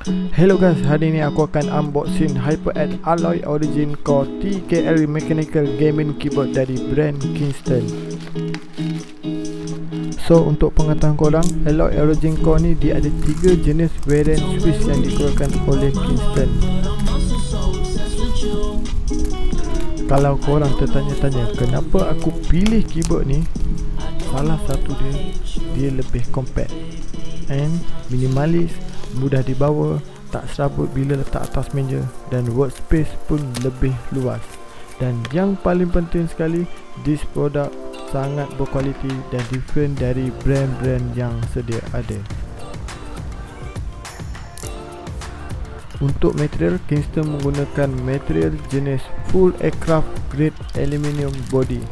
Hello guys, hari ni aku akan unboxing HyperX Alloy Origin Core TKL Mechanical Gaming Keyboard dari brand Kingston. So untuk pengetahuan korang, Alloy Origin Core ni dia ada 3 jenis variant switch yang dikeluarkan oleh Kingston. Kalau korang tertanya-tanya kenapa aku pilih keyboard ni, salah satu dia lebih compact and minimalis, mudah dibawa, tak serabut bila letak atas meja, dan workspace pun lebih luas. Dan yang paling penting sekali, this produk sangat berkualiti dan different dari brand-brand yang sedia ada. Untuk material, Kingston menggunakan material jenis full aircraft grade aluminium body.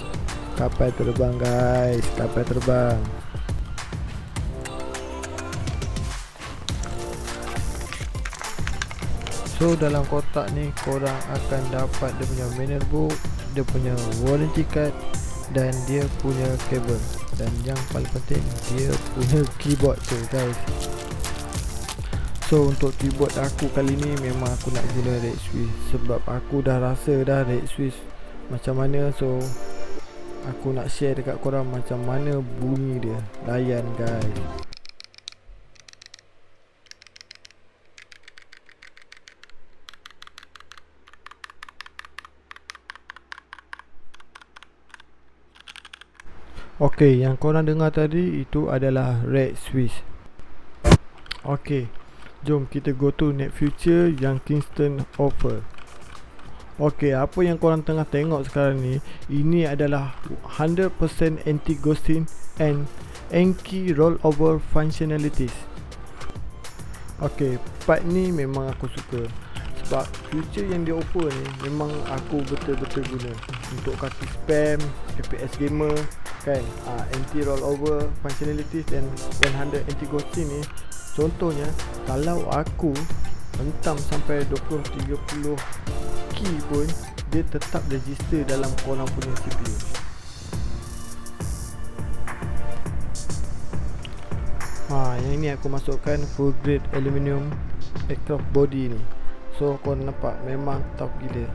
Kapal terbang guys, kapal terbang. So dalam kotak ni korang akan dapat dia punya manual book, dia punya warranty card, dan dia punya kabel. Dan yang paling penting, dia punya keyboard tu guys. So untuk keyboard aku kali ni memang aku nak guna red switch, sebab aku dah rasa dah red switch macam mana. So aku nak share dekat korang macam mana bunyi dia. Layan guys. Okey, yang korang dengar tadi itu adalah red switch. Okey, jom kita go to next feature yang Kingston offer. Okey, apa yang korang tengah tengok sekarang ni, ini adalah 100% anti-ghosting and anti rollover functionalities. Okey, part ni memang aku suka, sebab feature yang dia offer ni memang aku betul-betul guna untuk kaki spam, FPS gamer kan, anti rollover functionalities dan 100 anti ghosting ni. Contohnya kalau aku hentam sampai 20-30 key pun dia tetap register dalam korang punya CPU. Yang ini aku masukkan full grade aluminium aircraft body ni. So korang nampak memang tough gila.